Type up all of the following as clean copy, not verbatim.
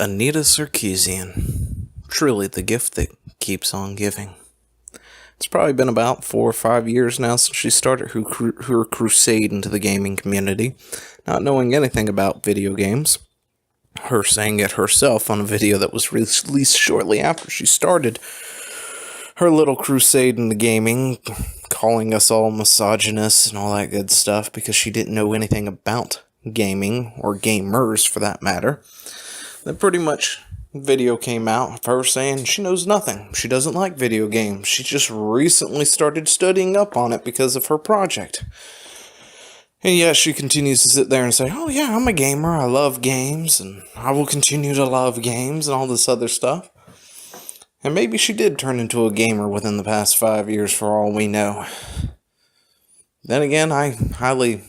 Anita Sarkeesian, truly the gift that keeps on giving. It's probably been about 4 or 5 years now since she started her crusade into the gaming community, not knowing anything about video games. Her saying it herself on a video that was released shortly after she started her little crusade into gaming, calling us all misogynists and all that good stuff because she didn't know anything about gaming, or gamers for that matter. Then pretty much video came out of her saying she knows nothing. She doesn't like video games. She just recently started studying up on it because of her project. And yet she continues to sit there and say, oh yeah, I'm a gamer, I love games, and I will continue to love games and all this other stuff. And maybe she did turn into a gamer within the past 5 years for all we know. Then again, I highly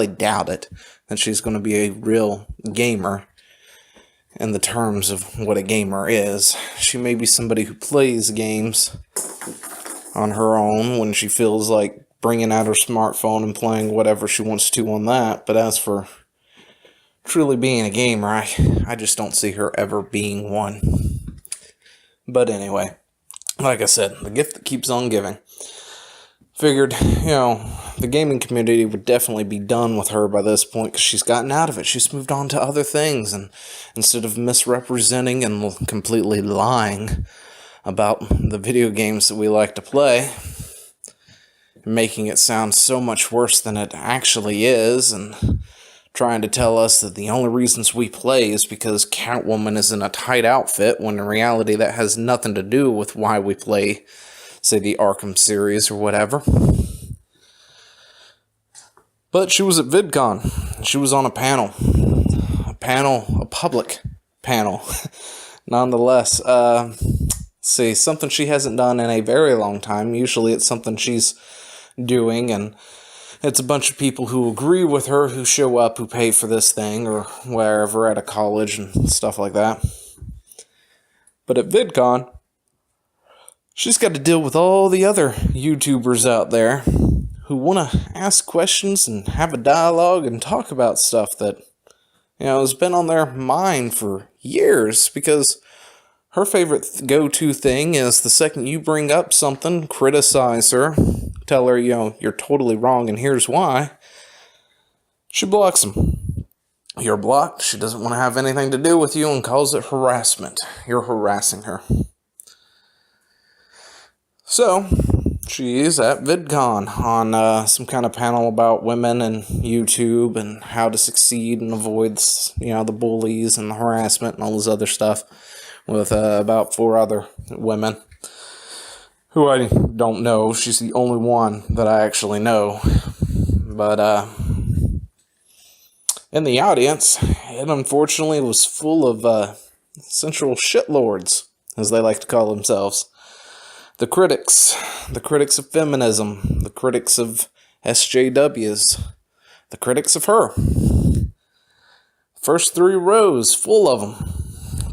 doubt it that she's going to be a real gamer in the terms of what a gamer is. She may be somebody who plays games on her own when she feels like bringing out her smartphone and playing whatever she wants to on that. But as for truly being a gamer, I just don't see her ever being one. But anyway, like I said, the gift that keeps on giving. Figured, the gaming community would definitely be done with her by this point because she's gotten out of it. She's moved on to other things, and instead of misrepresenting and completely lying about the video games that we like to play, making it sound so much worse than it actually is, and trying to tell us that the only reasons we play is because Catwoman is in a tight outfit, when in reality that has nothing to do with why we play, say, the Arkham series or whatever. But she was at Vidcon. She was on a public panel, nonetheless. See, something she hasn't done in a very long time. Usually it's something she's doing, and it's a bunch of people who agree with her, who show up, who pay for this thing, or wherever at a college and stuff like that. But at Vidcon, she's got to deal with all the other YouTubers out there who want to ask questions and have a dialogue and talk about stuff that, has been on their mind for years, because her favorite go-to thing is the second you bring up something, criticize her, tell her, you're totally wrong and here's why, she blocks them. You're blocked, she doesn't want to have anything to do with you, and calls it harassment. You're harassing her. So, she is at VidCon on some kind of panel about women and YouTube and how to succeed and avoid, the bullies and the harassment and all this other stuff, with about 4 other women who I don't know. She's the only one that I actually know. But in the audience, it unfortunately was full of central shitlords, as they like to call themselves. The critics of feminism, the critics of SJWs, the critics of her. First 3 rows full of them.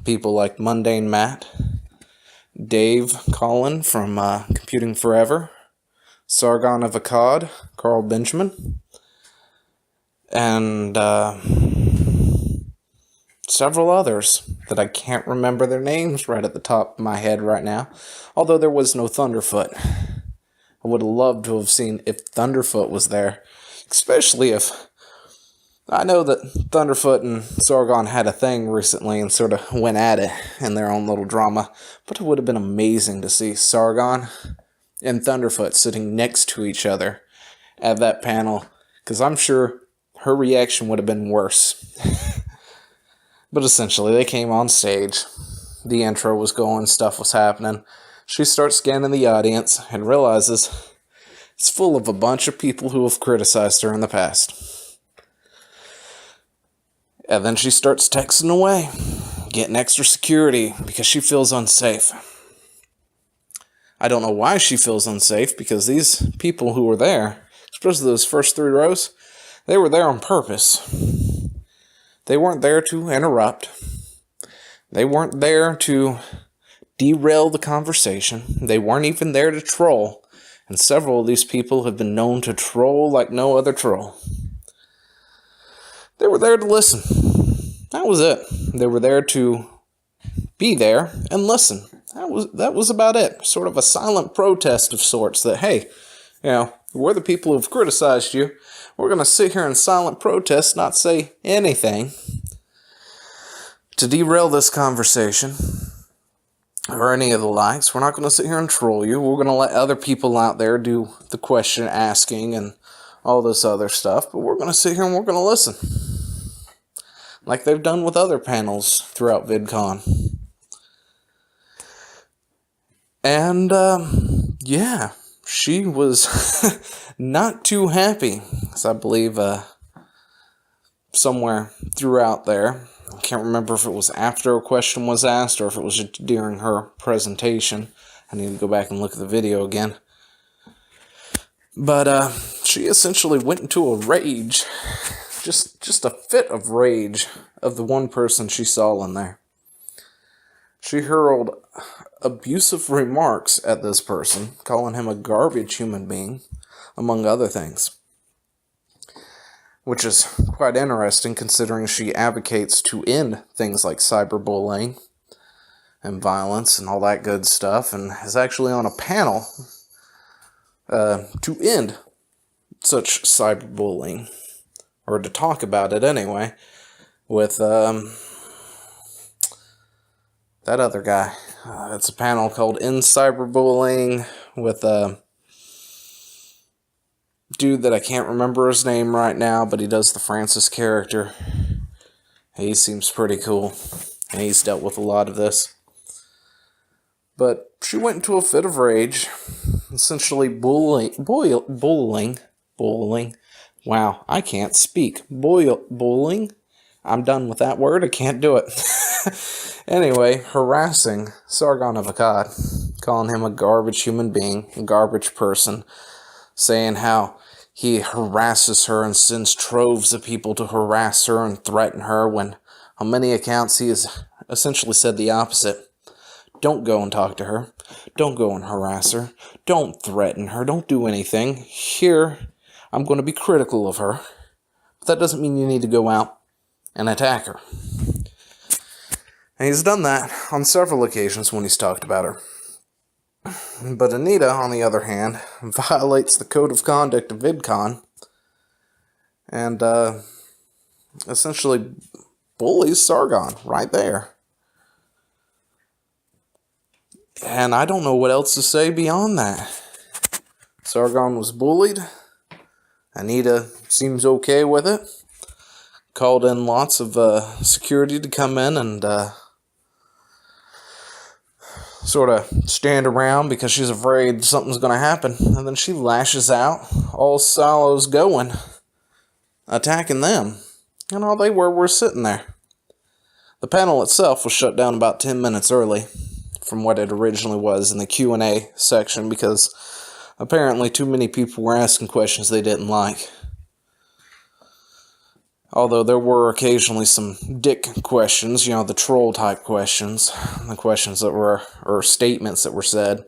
People like Mundane Matt, Dave Collin from Computing Forever, Sargon of Akkad, Carl Benjamin, and several others that I can't remember their names right at the top of my head right now. Although there was no Thunderfoot. I would have loved to have seen if Thunderfoot was there. Especially if I know that Thunderfoot and Sargon had a thing recently and sort of went at it in their own little drama. But it would have been amazing to see Sargon and Thunderfoot sitting next to each other at that panel. Because I'm sure her reaction would have been worse. But essentially, they came on stage. The intro was going, stuff was happening. She starts scanning the audience and realizes it's full of a bunch of people who have criticized her in the past. And then she starts texting away, getting extra security because she feels unsafe. I don't know why she feels unsafe, because these people who were there, especially those first 3 rows, they were there on purpose. They weren't there to interrupt. They weren't there to derail the conversation. They weren't even there to troll. And several of these people have been known to troll like no other troll. They were there to listen. That was it. They were there to be there and listen. That was about it. Sort of a silent protest of sorts that, hey, we're the people who've criticized you. We're going to sit here in silent protest, not say anything to derail this conversation or any of the likes. We're not going to sit here and troll you. We're going to let other people out there do the question asking and all this other stuff, but we're going to sit here and we're going to listen. Like they've done with other panels throughout Vidcon. And, she was not too happy, as I believe somewhere throughout there. I can't remember if it was after a question was asked or if it was during her presentation. I need to go back and look at the video again. But she essentially went into a rage, just a fit of rage of the one person she saw in there. She hurled abusive remarks at this person, calling him a garbage human being, among other things. Which is quite interesting considering she advocates to end things like cyberbullying and violence and all that good stuff, and is actually on a panel to end such cyberbullying, or to talk about it anyway, with that other guy. It's a panel called End Cyberbullying with a dude that I can't remember his name right now, but he does the Francis character. He seems pretty cool, and he's dealt with a lot of this. But she went into a fit of rage, essentially bullying. Wow, I can't speak. Bullying? I'm done with that word, I can't do it. Anyway, harassing Sargon of Akkad, calling him a garbage human being, a garbage person, saying how he harasses her and sends troves of people to harass her and threaten her, when on many accounts he has essentially said the opposite. Don't go and talk to her. Don't go and harass her. Don't threaten her. Don't do anything. Here, I'm going to be critical of her. But that doesn't mean you need to go out and attack her. And he's done that on several occasions when he's talked about her. But Anita, on the other hand, violates the code of conduct of Vidcon and essentially bullies Sargon right there. And I don't know what else to say beyond that. Sargon was bullied. Anita seems okay with it. Called in lots of security to come in and sort of stand around because she's afraid something's going to happen. And then she lashes out, all sallows going, attacking them. And all they were sitting there. The panel itself was shut down about 10 minutes early from what it originally was in the Q&A section, because apparently too many people were asking questions they didn't like. Although there were occasionally some dick questions, the troll type questions, the questions that were, or statements that were said,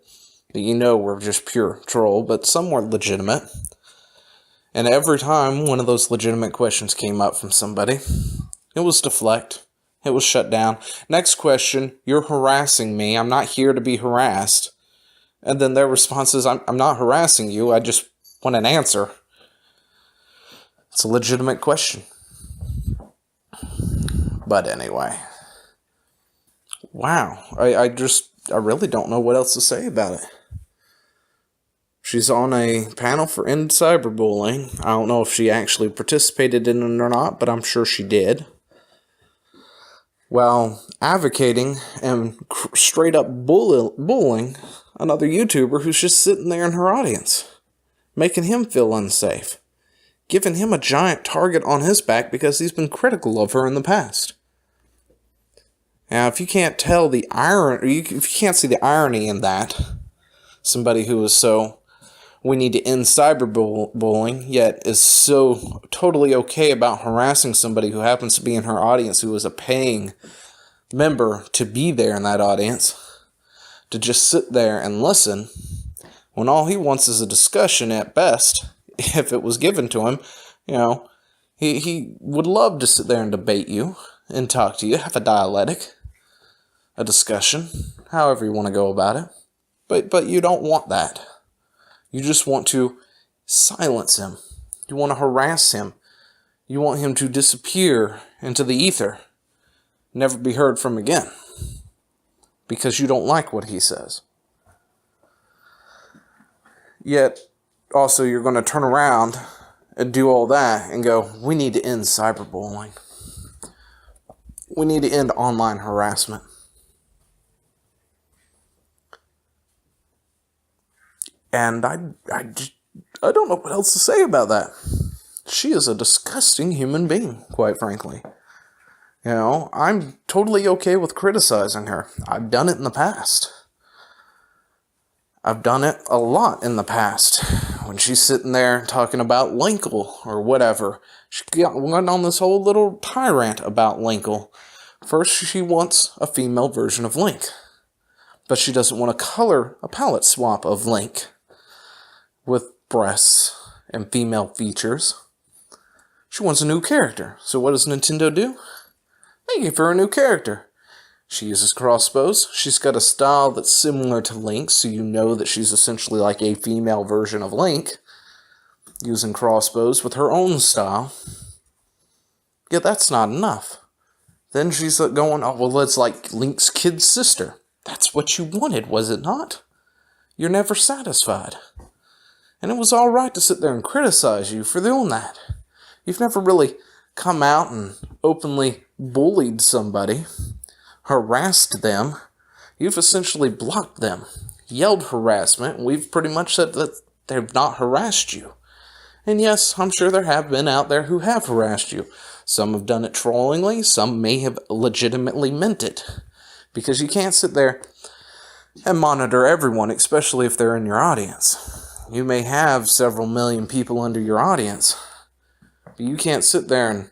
that were just pure troll, but some were legitimate. And every time one of those legitimate questions came up from somebody, it was deflect. It was shut down. Next question, you're harassing me. I'm not here to be harassed. And then their response is, I'm not harassing you. I just want an answer. It's a legitimate question. But anyway. Wow. I really don't know what else to say about it. She's on a panel for End Cyberbullying. I don't know if she actually participated in it or not, but I'm sure she did. While advocating and straight up bullying another YouTuber who's just sitting there in her audience, making him feel unsafe, giving him a giant target on his back because he's been critical of her in the past. Now, if you can't tell the irony, if you can't see the irony in that, somebody who is so, we need to end cyberbullying, yet is so totally okay about harassing somebody who happens to be in her audience, who is a paying member to be there in that audience, to just sit there and listen, when all he wants is a discussion at best, if it was given to him. He would love to sit there and debate you and talk to you, have a dialectic, a discussion, however you want to go about it. But you don't want that. You just want to silence him. You want to harass him. You want him to disappear into the ether, never be heard from again, because you don't like what he says. Yet, also, you're going to turn around and do all that and go, we need to end cyberbullying. We need to end online harassment. And I don't know what else to say about that. She is a disgusting human being, quite frankly. You know, I'm totally okay with criticizing her. I've done it in the past. I've done it a lot in the past. When she's sitting there talking about Linkle or whatever, she went on this whole little tirade about Linkle. First, she wants a female version of Link. But she doesn't want a palette swap of Link with breasts and female features. She wants a new character. So what does Nintendo do? They give her a new character. She uses crossbows. She's got a style that's similar to Link, so you know that she's essentially like a female version of Link, using crossbows with her own style. Yet that's not enough. Then she's going, oh, well, it's like Link's kid sister. That's what you wanted, was it not? You're never satisfied. And it was alright to sit there and criticize you for doing that. You've never really come out and openly bullied somebody, harassed them. You've essentially blocked them, yelled harassment, and we've pretty much said that they've not harassed you. And yes, I'm sure there have been out there who have harassed you. Some have done it trollingly, some may have legitimately meant it. Because you can't sit there and monitor everyone, especially if they're in your audience. You may have several million people under your audience, but you can't sit there and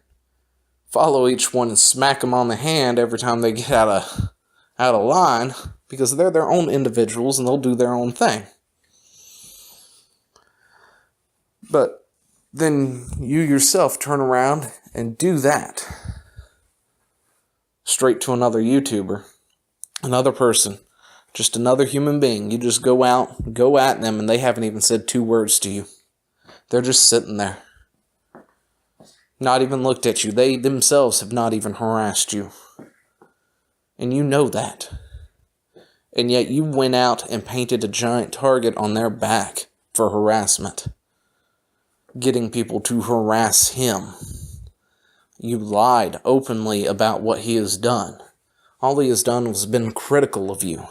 follow each one and smack them on the hand every time they get out of line, because they're their own individuals and they'll do their own thing. But then you yourself turn around and do that straight to another YouTuber, another person, just another human being. You just go at them, and they haven't even said 2 words to you. They're just sitting there. Not even looked at you. They themselves have not even harassed you. And you know that. And yet you went out and painted a giant target on their back for harassment. Getting people to harass him. You lied openly about what he has done. All he has done was been critical of you.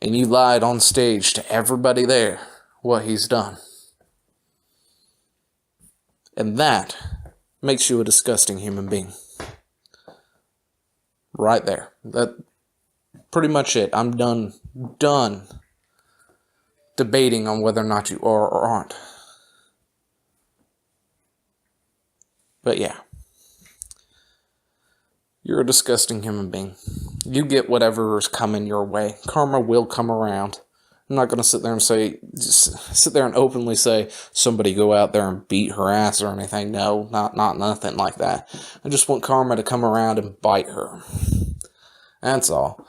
And you lied on stage to everybody there what he's done. And that makes you a disgusting human being. Right there. That pretty much it. I'm done debating on whether or not you are or aren't. But yeah. You're a disgusting human being. You get whatever is coming your way. Karma will come around. I'm not going to sit there and openly say, somebody go out there and beat her ass or anything. No, not nothing like that. I just want karma to come around and bite her. That's all.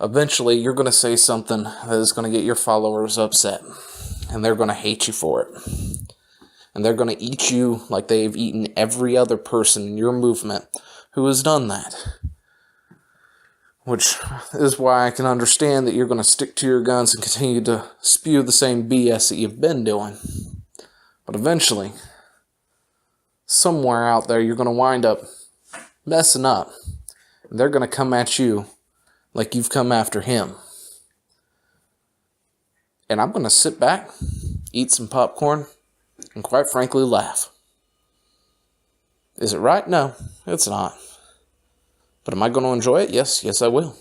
Eventually, you're going to say something that is going to get your followers upset. And they're going to hate you for it. And they're going to eat you like they've eaten every other person in your movement who has done that. Which is why I can understand that you're going to stick to your guns and continue to spew the same BS that you've been doing. But eventually, somewhere out there, you're going to wind up messing up. And they're going to come at you like you've come after him. And I'm going to sit back, eat some popcorn, and quite frankly laugh. Is it right? No, it's not. But am I going to enjoy it? Yes I will.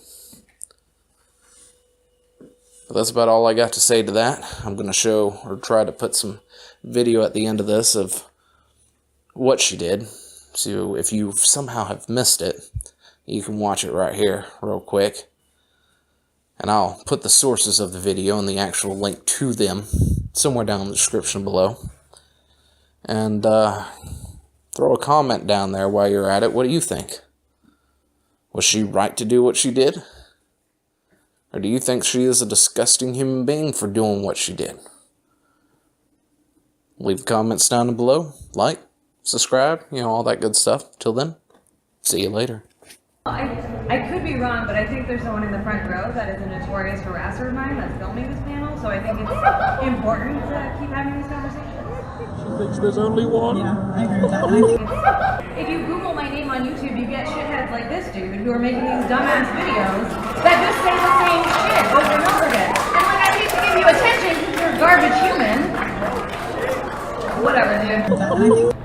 But that's about all I got to say to that. I'm going to show, or try to put some video at the end of this of what she did. So if you somehow have missed it, you can watch it right here real quick. And I'll put the sources of the video and the actual link to them somewhere down in the description below. And Throw a comment down there while you're at it. What do you think? Was she right to do what she did? Or do you think she is a disgusting human being for doing what she did? Leave comments down below. Like, subscribe, all that good stuff. Till then, see you later. I could be wrong, but I think there's someone in the front row that is a notorious harasser of mine that's filming this panel, so I think it's important to keep having these conversations. She thinks there's only one? Yeah, I agree with that. If you Google my name on YouTube, you get shitheads like this dude who are making these dumbass videos that just say the same shit over and over again. And I hate to give you attention because you're a garbage human. Whatever, dude.